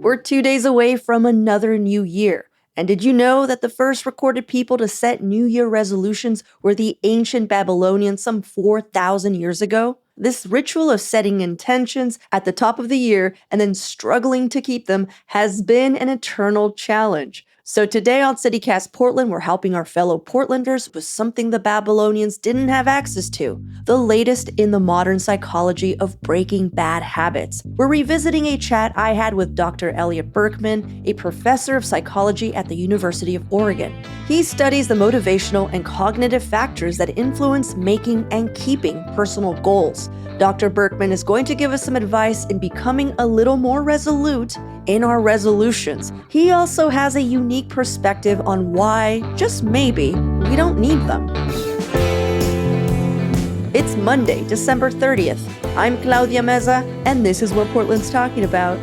We're 2 days away from another new year. And did you know that the first recorded people to set New Year resolutions were the ancient Babylonians some 4,000 years ago? This ritual of setting intentions at the top of the year and then struggling to keep them has been an eternal challenge. So today on CityCast Portland, we're helping our fellow Portlanders with something the Babylonians didn't have access to, the latest in the modern psychology of breaking bad habits. We're revisiting a chat I had with Dr. Elliot Berkman, a professor of psychology at the University of Oregon. He studies the motivational and cognitive factors that influence making and keeping personal goals. Dr. Berkman is going to give us some advice in becoming a little more resolute in our resolutions. He also has a unique perspective on why, just maybe, we don't need them. It's Monday, December 30th. I'm Claudia Meza, and this is what Portland's talking about.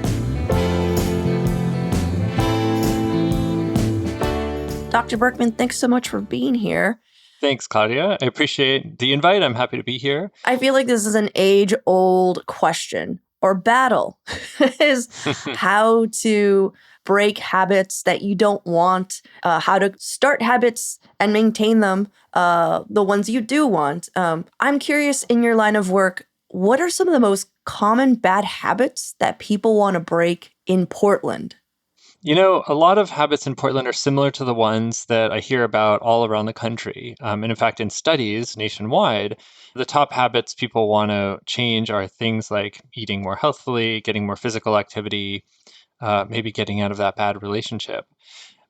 Dr. Berkman, thanks so much for being here. Thanks, Claudia. I appreciate the invite. I'm happy to be here. I feel like this is an age-old question or battle, is how to break habits that you don't want, how to start habits and maintain them, the ones you do want. I'm curious, in your line of work, what are some of the most common bad habits that people want to break in Portland? You know, a lot of habits in Portland are similar to the ones that I hear about all around the country. And in fact, in studies nationwide, the top habits people want to change are things like eating more healthfully, getting more physical activity, maybe getting out of that bad relationship.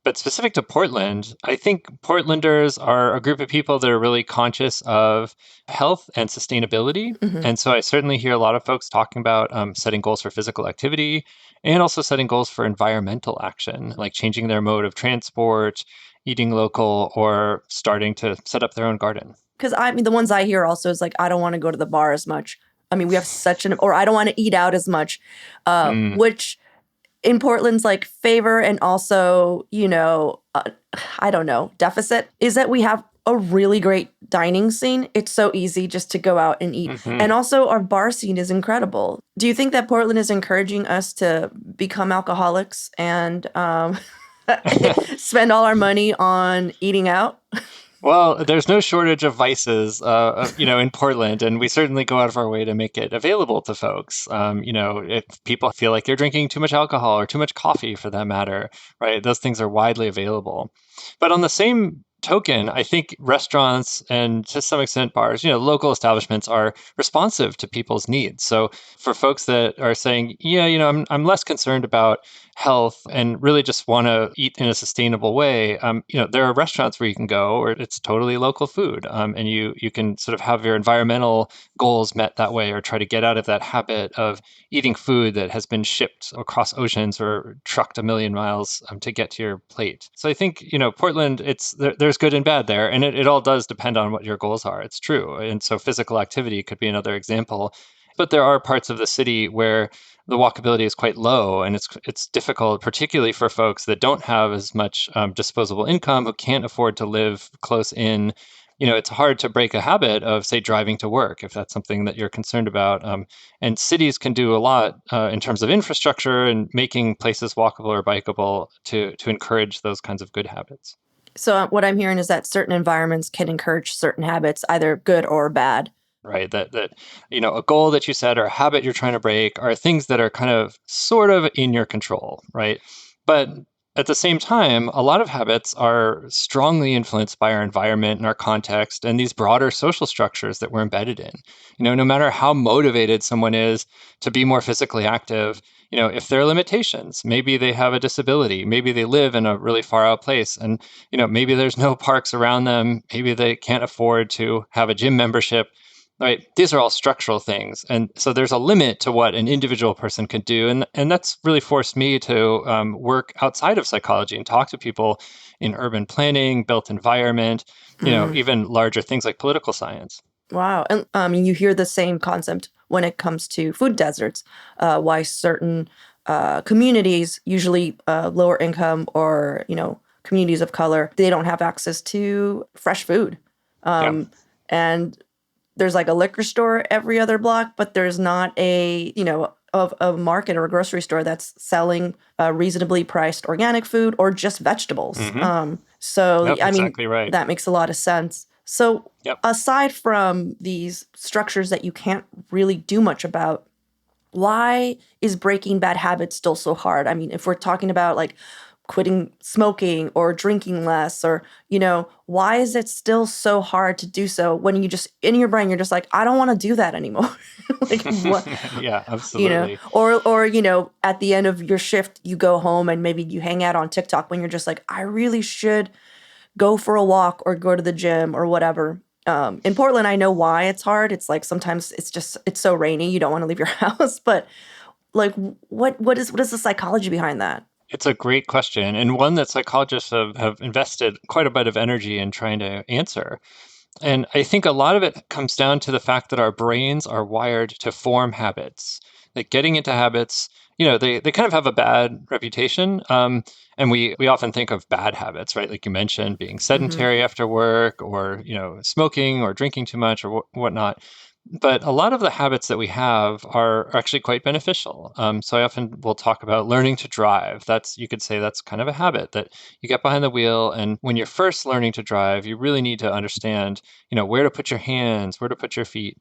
But specific to Portland, I think Portlanders are a group of people that are really conscious of health and sustainability. Mhm. And so I certainly hear a lot of folks talking about setting goals for physical activity and also setting goals for environmental action, like changing their mode of transport, eating local, or starting to set up their own garden. Because the ones I hear also is like, I don't want to go to the bar as much. We have or I don't want to eat out as much, Mm. which in Portland's like favor and also, I don't know, deficit is that we have a really great dining scene. It's so easy just to go out and eat. Hmm. And also our bar scene is incredible. Do you think that Portland is encouraging us to become alcoholics and spend all our money on eating out? Well, there's no shortage of vices, in Portland, and we certainly go out of our way to make it available to folks. If people feel like they're drinking too much alcohol or too much coffee, for that matter, right? Those things are widely available. But on the same token, I think restaurants and to some extent bars, local establishments are responsive to people's needs. So for folks that are saying, yeah, I'm less concerned about health and really just want to eat in a sustainable way, there are restaurants where you can go where it's totally local food, and you can sort of have your environmental goals met that way, or try to get out of that habit of eating food that has been shipped across oceans or trucked a million miles to get to your plate. So I think Portland, there's good and bad there, and it all does depend on what your goals are. It's true, and so physical activity could be another example. But there are parts of the city where the walkability is quite low, and it's difficult, particularly for folks that don't have as much disposable income, who can't afford to live close in. It's hard to break a habit of, say, driving to work if that's something that you're concerned about. And cities can do a lot in terms of infrastructure and making places walkable or bikeable to encourage those kinds of good habits. So what I'm hearing is that certain environments can encourage certain habits, either good or bad. Right, that a goal that you set or a habit you're trying to break are things that are kind of sort of in your control, right? But at the same time, a lot of habits are strongly influenced by our environment and our context and these broader social structures that we're embedded in. No matter how motivated someone is to be more physically active, if there are limitations, maybe they have a disability, maybe they live in a really far out place, and maybe there's no parks around them, maybe they can't afford to have a gym membership. Right. These are all structural things. And so there's a limit to what an individual person can do. And that's really forced me to work outside of psychology and talk to people in urban planning, built environment, even larger things like political science. Wow. And you hear the same concept when it comes to food deserts, why certain communities, usually lower income or, communities of color, they don't have access to fresh food. Yeah. And there's like a liquor store every other block, but there's not a of a market or a grocery store that's selling reasonably priced organic food or just vegetables. Hmm. So, Yep, I mean, exactly right. that makes a lot of sense. So, Yep. aside from these structures that you can't really do much about, why is breaking bad habits still so hard? I mean, if we're talking about like quitting smoking or drinking less, or, why is it still so hard to do so when you just, in your brain, you're just like, I don't want to do that anymore? Like, what? Yeah, absolutely. Or at the end of your shift you go home and maybe you hang out on TikTok when you're just like, I really should go for a walk or go to the gym or whatever. In Portland, I know why it's hard. It's like sometimes it's so rainy you don't want to leave your house. But like, what is the psychology behind that? It's a great question, and one that psychologists have invested quite a bit of energy in trying to answer. And I think a lot of it comes down to the fact that our brains are wired to form habits. That getting into habits, they kind of have a bad reputation. And we often think of bad habits, right? Like you mentioned, being Hmm. sedentary after work, or, smoking or drinking too much, or whatnot. But a lot of the habits that we have are actually quite beneficial. So I often will talk about learning to drive. You could say that's kind of a habit that you get behind the wheel. And when you're first learning to drive, you really need to understand, where to put your hands, where to put your feet.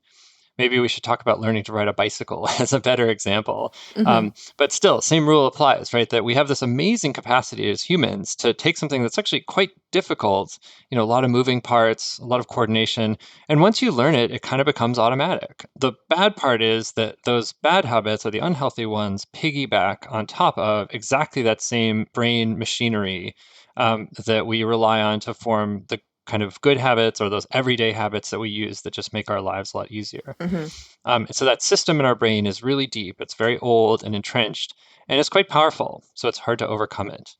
Maybe we should talk about learning to ride a bicycle as a better example. Hmm. But still, same rule applies, right? That we have this amazing capacity as humans to take something that's actually quite difficult, a lot of moving parts, a lot of coordination. And once you learn it, it kind of becomes automatic. The bad part is that those bad habits, or the unhealthy ones, piggyback on top of exactly that same brain machinery that we rely on to form the kind of good habits, or those everyday habits that we use that just make our lives a lot easier. Hmm. So that system in our brain is really deep. It's very old and entrenched, and it's quite powerful. So it's hard to overcome it.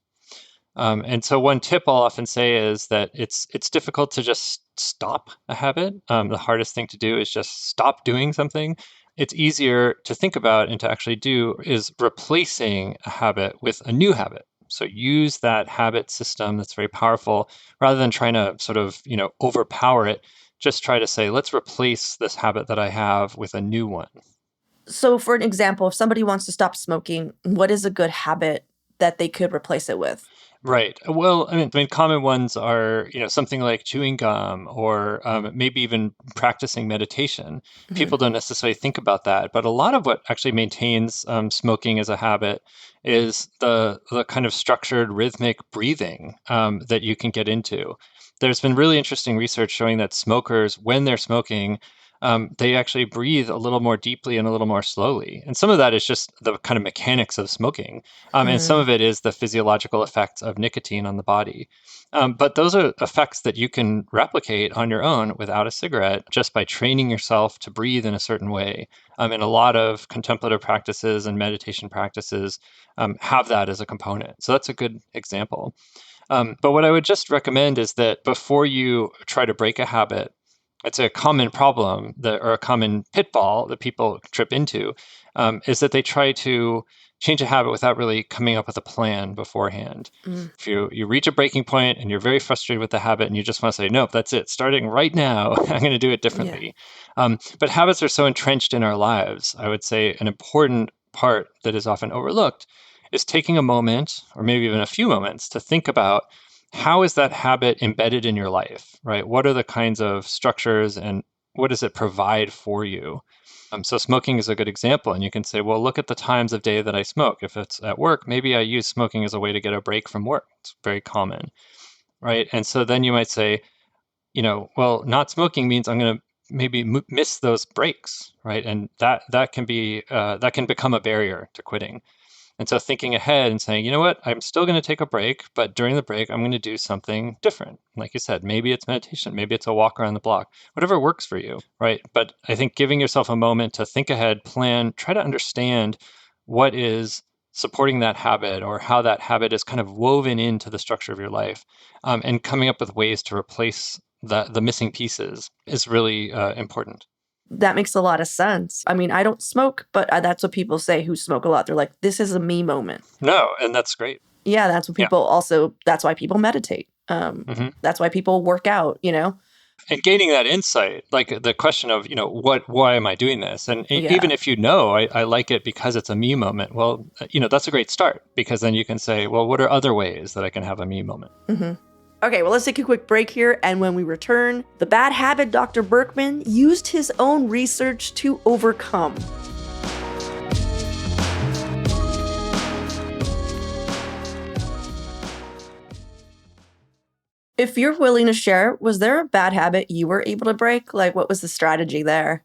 And so one tip I'll often say is that it's difficult to just stop a habit. The hardest thing to do is just stop doing something. It's easier to think about and to actually do is replacing a habit with a new habit. So use that habit system that's very powerful rather than trying to sort of, overpower it. Just try to say, let's replace this habit that I have with a new one. So, for an example, if somebody wants to stop smoking, what is a good habit that they could replace it with? Right. Well, I mean, common ones are, something like chewing gum, or maybe even practicing meditation. Hmm. People don't necessarily think about that, but a lot of what actually maintains smoking as a habit is the kind of structured rhythmic breathing that you can get into. There's been really interesting research showing that smokers, when they're smoking, they actually breathe a little more deeply and a little more slowly. And some of that is just the kind of mechanics of smoking. And some Hmm. of it is the physiological effects of nicotine on the body. But those are effects that you can replicate on your own without a cigarette just by training yourself to breathe in a certain way. And a lot of contemplative practices and meditation practices have that as a component. So that's a good example. But what I would just recommend is that before you try to break a habit, it's a common problem or a common pitfall that people trip into, is that they try to change a habit without really coming up with a plan beforehand. Mm. If you reach a breaking point and you're very frustrated with the habit and you just want to say, nope, that's it, starting right now, I'm going to do it Yeah. differently. But habits are so entrenched in our lives. I would say an important part that is often overlooked is taking a moment, or maybe even a few moments, to think about how is that habit embedded in your life, right? What are the kinds of structures, and what does it provide for you? So smoking is a good example, and you can say, well, look at the times of day that I smoke. If it's at work, maybe I use smoking as a way to get a break from work. It's very common, right? And so then you might say, well, not smoking means I'm going to maybe miss those breaks, right? And that can be that can become a barrier to quitting. And so thinking ahead and saying, you know what, I'm still going to take a break, but during the break, I'm going to do something different. Like you said, maybe it's meditation, maybe it's a walk around the block, whatever works for you, right? But I think giving yourself a moment to think ahead, plan, try to understand what is supporting that habit, or how that habit is kind of woven into the structure of your life, and coming up with ways to replace the missing pieces is really important. That makes a lot of sense. I mean, I don't smoke, but that's what people say who smoke a lot. They're like, this is a me moment. No, and that's great. Yeah, that's what Yeah. people also, that's why people meditate. Hmm. That's why people work out, And gaining that insight, like the question of, why am I doing this? And even Yeah. if I like it because it's a me moment, well, that's a great start, because then you can say, well, what are other ways that I can have a me moment? Okay, well, let's take a quick break here. And when we return, the bad habit Dr. Berkman used his own research to overcome. If you're willing to share, was there a bad habit you were able to break? Like, what was the strategy there?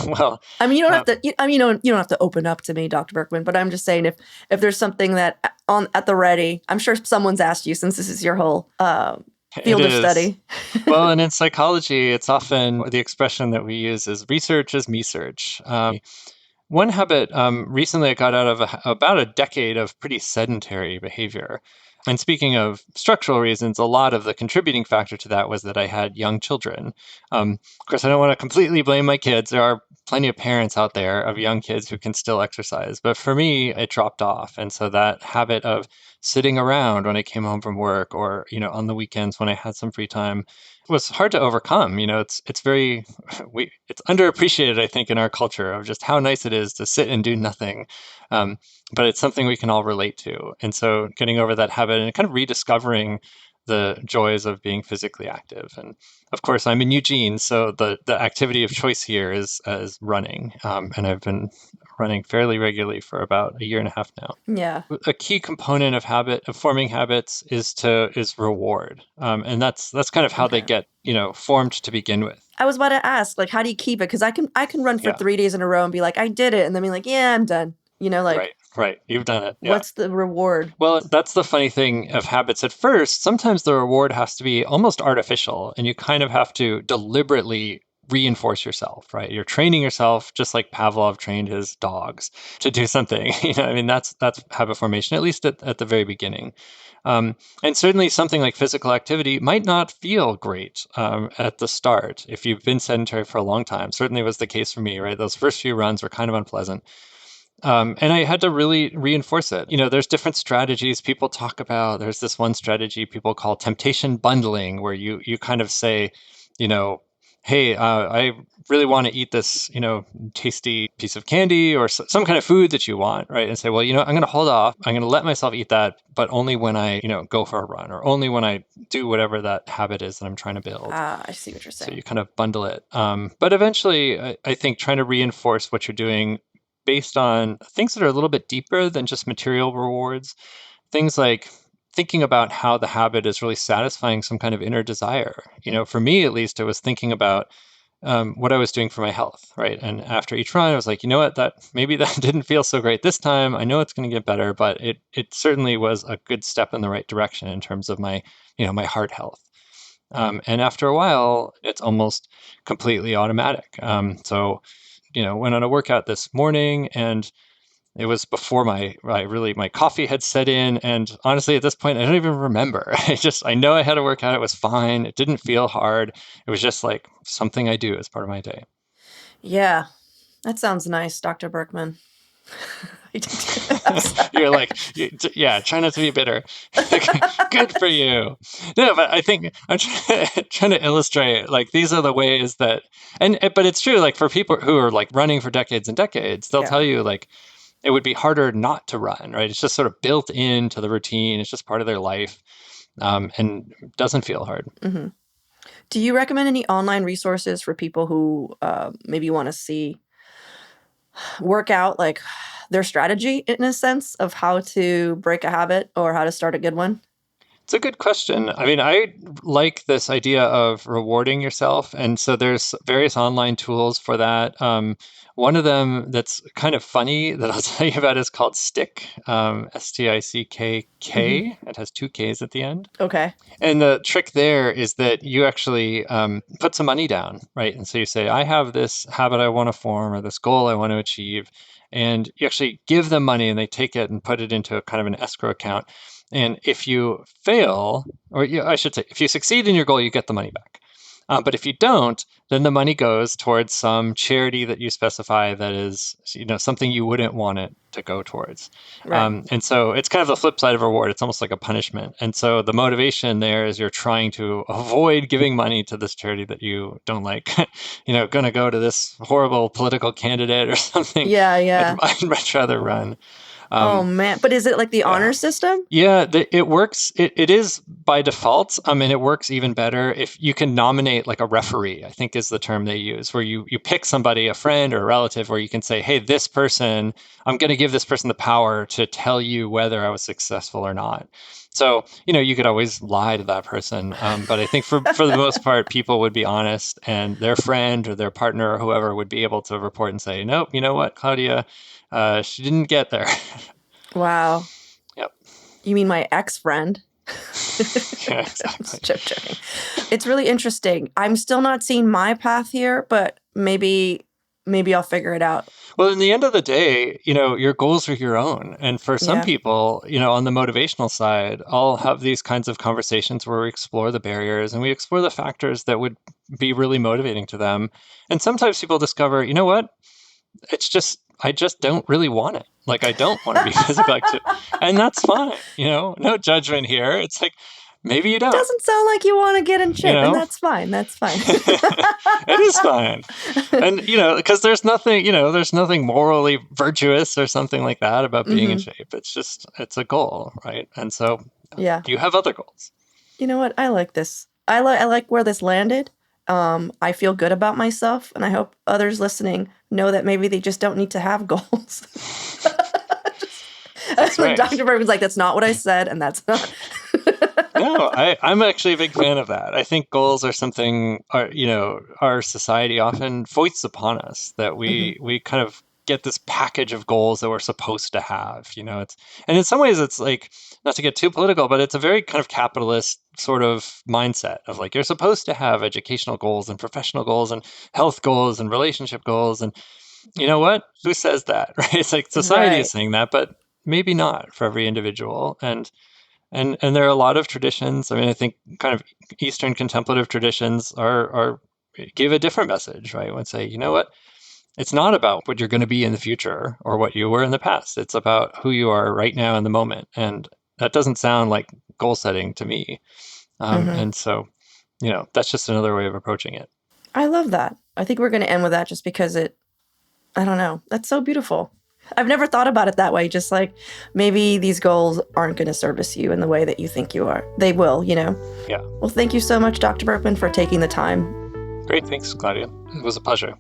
Well, I mean, you don't have to. You don't have to open up to me, Dr. Berkman. But I'm just saying, if there's something that on at the ready, I'm sure someone's asked you, since this is your whole field it of is. study. Well, and in psychology, it's often the expression that we use is research is me search. One habit recently I got out of about a decade of pretty sedentary behavior. And speaking of structural reasons, a lot of the contributing factor to that was that I had young children. Of course, I don't want to completely blame my kids. There are plenty of parents out there of young kids who can still exercise. But for me, it dropped off. And so that habit of sitting around when I came home from work, or, on the weekends when I had some free time, was hard to overcome. It's very it's underappreciated, I think, in our culture, of just how nice it is to sit and do nothing. But it's something we can all relate to. And so getting over that habit and kind of rediscovering the joys of being physically active. And of course, I'm in Eugene, so the activity of choice here is running. And I've been running fairly regularly for about a year and a half now. Yeah. A key component of forming habits is reward, and that's kind of how they get formed to begin with. I was about to ask, like, how do you keep it? Because I can run for Yeah, 3 days in a row and be like, I did it, and then be like, yeah, I'm done. right. You've done it. Yeah. What's the reward? Well, that's the funny thing of habits. At first, sometimes the reward has to be almost artificial, and you kind of have to deliberately reinforce yourself, right? You're training yourself just like Pavlov trained his dogs to do something. I mean, that's habit formation, at least at the very beginning. And certainly something like physical activity might not feel great at the start if you've been sedentary for a long time. Certainly was the case for me, right? Those first few runs were kind of unpleasant. And I had to really reinforce it. There's different strategies people talk about. There's this one strategy people call temptation bundling, where you kind of say, you know, hey, I really want to eat this, tasty piece of candy or some kind of food that you want, right? And say, well, I'm going to hold off. I'm going to let myself eat that, but only when I, go for a run, or only when I do whatever that habit is that I'm trying to build. I see what you're saying. So you kind of bundle it. But eventually, I think trying to reinforce what you're doing based on things that are a little bit deeper than just material rewards, things like thinking about how the habit is really satisfying some kind of inner desire. For me, at least, it was thinking about what I was doing for my health, right? And after each run, I was like, you know what, that maybe that didn't feel so great this time. I know it's going to get better, but it certainly was a good step in the right direction in terms of my, my heart health. And after a while, it's almost completely automatic. So went on a workout this morning, and it was before my coffee had set in. And honestly, at this point, I don't even remember. I know I had a workout. It was fine. It didn't feel hard. It was just like something I do as part of my day. Yeah, that sounds nice, Dr. Berkman. You're like, yeah, try not to be bitter. Good for you. No, but I think I'm trying to illustrate, like, these are the ways that, but it's true, like, for people who are like running for decades and decades, they'll tell you, like, it would be harder not to run, right? It's just sort of built into the routine. It's just part of their life, and doesn't feel hard. Mm-hmm. Do you recommend any online resources for people who maybe want to see work out like their strategy, in a sense, of how to break a habit or how to start a good one? It's a good question. I mean, I like this idea of rewarding yourself. And so there's various online tools for that. One of them that's kind of funny that I'll tell you about is called Stick, Stickk. It has 2 Ks at the end. Okay. And the trick there is that you actually put some money down, right? And so you say, I have this habit I want to form, or this goal I want to achieve. And you actually give them money, and they take it and put it into a kind of an escrow account. And if you fail, or I should say, if you succeed in your goal, you get the money back. But if you don't, then the money goes towards some charity that you specify that is, something you wouldn't want it to go towards. Right. And so it's kind of the flip side of a reward. It's almost like a punishment. And so the motivation there is you're trying to avoid giving money to this charity that you don't like, going to go to this horrible political candidate or something. Yeah. I'd much rather run. Oh man, but is it like the honor yeah. system? Yeah, it works. It is by default. I mean, it works even better if you can nominate like a referee, I think is the term they use, where you pick somebody, a friend or a relative, where you can say, hey, this person, I'm going to give this person the power to tell you whether I was successful or not. So, you could always lie to that person. But I think for the most part, people would be honest, and their friend or their partner or whoever would be able to report and say, nope, you know what, Claudia, she didn't get there. Wow. Yep. You mean my ex-friend? Yeah, exactly. Joking. It's really interesting. I'm still not seeing my path here, but maybe I'll figure it out. Well, in the end of the day, your goals are your own. And for some Yeah. people, on the motivational side, I'll have these kinds of conversations where we explore the barriers and we explore the factors that would be really motivating to them. And sometimes people discover, you know what? I just don't really want it. Like, I don't want to be physically active. And that's fine. No judgment here. It's like, maybe you don't. It doesn't sound like you want to get in shape, and that's fine. It is fine. And, because there's nothing morally virtuous or something like that about being in shape. It's a goal, right? And so you have other goals. You know what? I like this. I like where this landed. I feel good about myself, and I hope others listening know that maybe they just don't need to have goals. That's right. Dr. Bergman's like, that's not what I said, and that's not. No, I'm actually a big fan of that. I think goals are something our society often foists upon us, that we kind of get this package of goals that we're supposed to have. And in some ways it's like, not to get too political, but it's a very kind of capitalist sort of mindset of like, you're supposed to have educational goals and professional goals and health goals and relationship goals. And you know what? Who says that, right? It's like society is saying that, but maybe not for every individual. And there are a lot of traditions. I mean, I think kind of Eastern contemplative traditions are give a different message, right? Would say, you know what? It's not about what you're going to be in the future or what you were in the past. It's about who you are right now in the moment. And that doesn't sound like goal setting to me. And so, that's just another way of approaching it. I love that. I think we're going to end with that just because I don't know. That's so beautiful. I've never thought about it that way. Just like maybe these goals aren't going to service you in the way that you think you are. They will, Yeah. Well, thank you so much, Dr. Berkman, for taking the time. Great. Thanks, Claudia. It was a pleasure.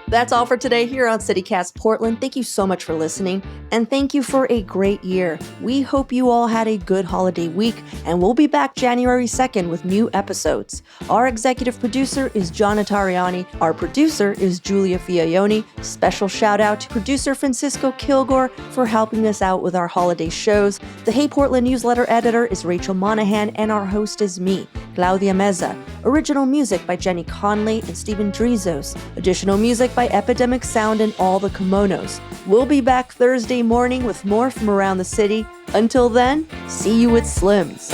That's all for today here on CityCast Portland. Thank you so much for listening, and thank you for a great year. We hope you all had a good holiday week, and we'll be back January 2nd with new episodes. Our executive producer is John Notarianni. Our producer is Julia Fiaioni. Special shout out to producer Francisco Kilgore for helping us out with our holiday shows. The Hey Portland newsletter editor is Rachel Monahan, and our host is me, Claudia Meza. Original music by Jenny Conley and Stephen Drizos. Additional music by Epidemic Sound and All the Kimonos. We'll be back Thursday morning with more from around the city. Until then, see you at Slim's.